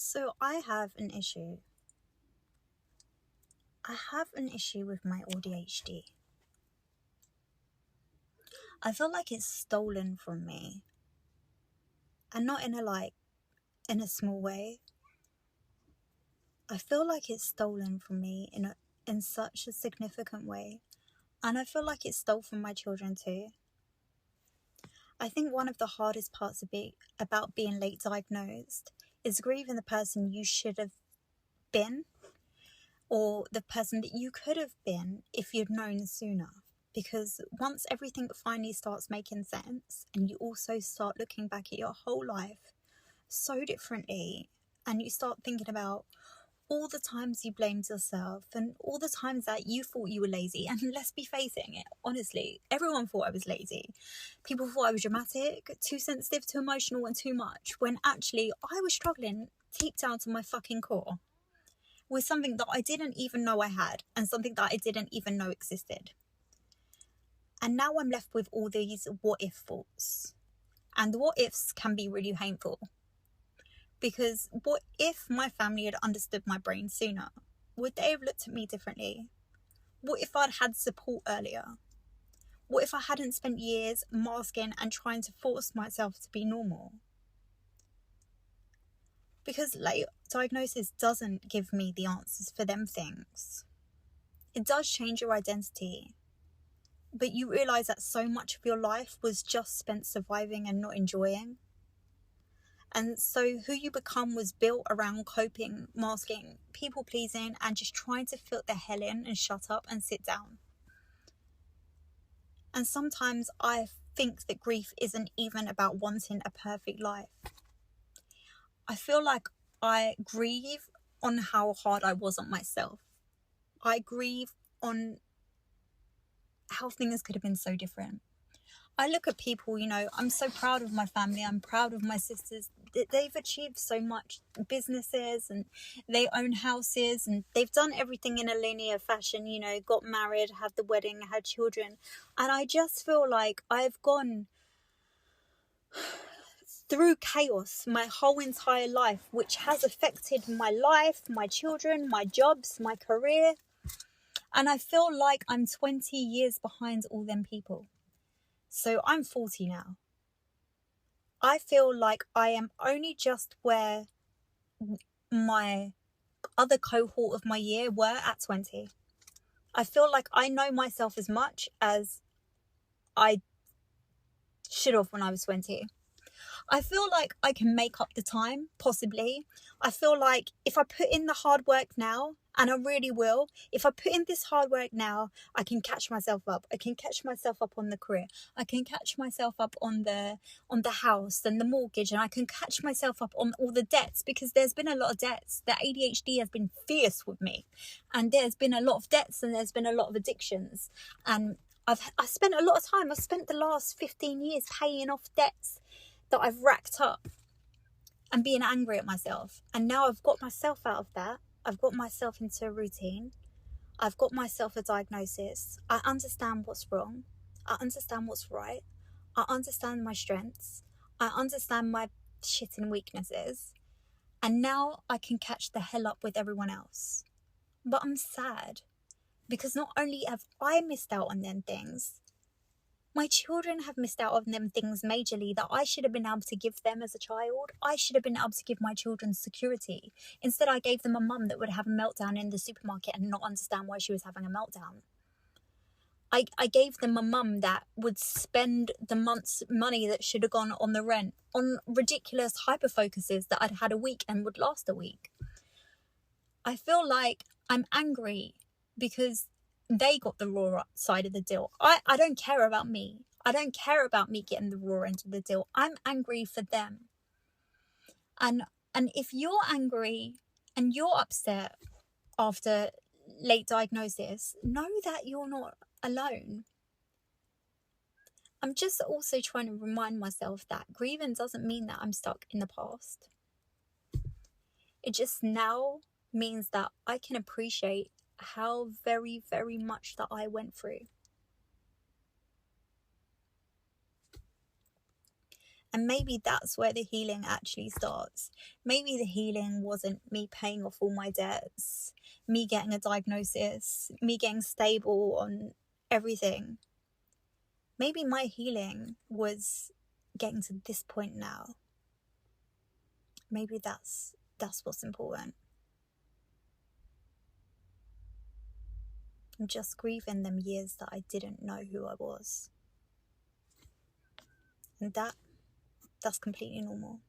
So I have an issue. I have an issue with my AuDHD. I feel like it's stolen from me. And not in a small way. I feel like it's stolen from me in such a significant way. And I feel like it's stole from my children too. I think one of the hardest parts about being late diagnosed is grieving the person you should have been, or the person that you could have been if you'd known sooner. Because once everything finally starts making sense, and you also start looking back at your whole life so differently, and you start thinking about all the times you blamed yourself and all the times that you thought you were lazy. And let's be facing it, honestly, everyone thought I was lazy. People thought I was dramatic, too sensitive, too emotional, and too much, when actually I was struggling deep down to my fucking core with something that I didn't even know I had, and something that I didn't even know existed. And now I'm left with all these what if thoughts. And the what ifs can be really painful. Because what if my family had understood my brain sooner? Would they have looked at me differently? What if I'd had support earlier? What if I hadn't spent years masking and trying to force myself to be normal? Because late diagnosis doesn't give me the answers for them things. It does change your identity. But you realise that so much of your life was just spent surviving and not enjoying. And so who you become was built around coping, masking, people pleasing, and just trying to fill the hell in and shut up and sit down. And sometimes I think that grief isn't even about wanting a perfect life. I feel like I grieve on how hard I was on myself. I grieve on how things could have been so different. I look at people, I'm so proud of my family. I'm proud of my sisters. They've achieved so much, businesses, and they own houses, and they've done everything in a linear fashion, got married, had the wedding, had children. And I just feel like I've gone through chaos my whole entire life, which has affected my life, my children, my jobs, my career. And I feel like I'm 20 years behind all them people. So I'm 40 now. I feel like I am only just where my other cohort of my year were at 20. I feel like I know myself as much as I should have when I was 20. I feel like I can make up the time, possibly. I feel like if I put in the hard work now, and I really will, if I put in this hard work now, I can catch myself up. I can catch myself up on the career. I can catch myself up on the house and the mortgage, and I can catch myself up on all the debts, because there's been a lot of debts. The ADHD has been fierce with me, and there's been a lot of debts, and there's been a lot of addictions, and I spent a lot of time. I've spent the last 15 years paying off debts that I've racked up and being angry at myself. And now I've got myself out of that. I've got myself into a routine. I've got myself a diagnosis. I understand what's wrong. I understand what's right. I understand my strengths. I understand my shitting weaknesses. And now I can catch the hell up with everyone else. But I'm sad, because not only have I missed out on them things, my children have missed out on them things majorly that I should have been able to give them as a child. I should have been able to give my children security. Instead, I gave them a mum that would have a meltdown in the supermarket and not understand why she was having a meltdown. I gave them a mum that would spend the month's money that should have gone on the rent on ridiculous hyperfocuses that I'd had a week and would last a week. I feel like I'm angry because they got the raw side of the deal. I don't care about me. I don't care about me getting the raw end of the deal. I'm angry for them. And if you're angry and you're upset after late diagnosis, know that you're not alone. I'm just also trying to remind myself that grieving doesn't mean that I'm stuck in the past. It just now means that I can appreciate how very, very much that I went through. And maybe that's where the healing actually starts. Maybe the healing wasn't me paying off all my debts, me getting a diagnosis, me getting stable on everything. Maybe my healing was getting to this point now. Maybe that's what's important. I'm just grieving them years that I didn't know who I was. And that's completely normal.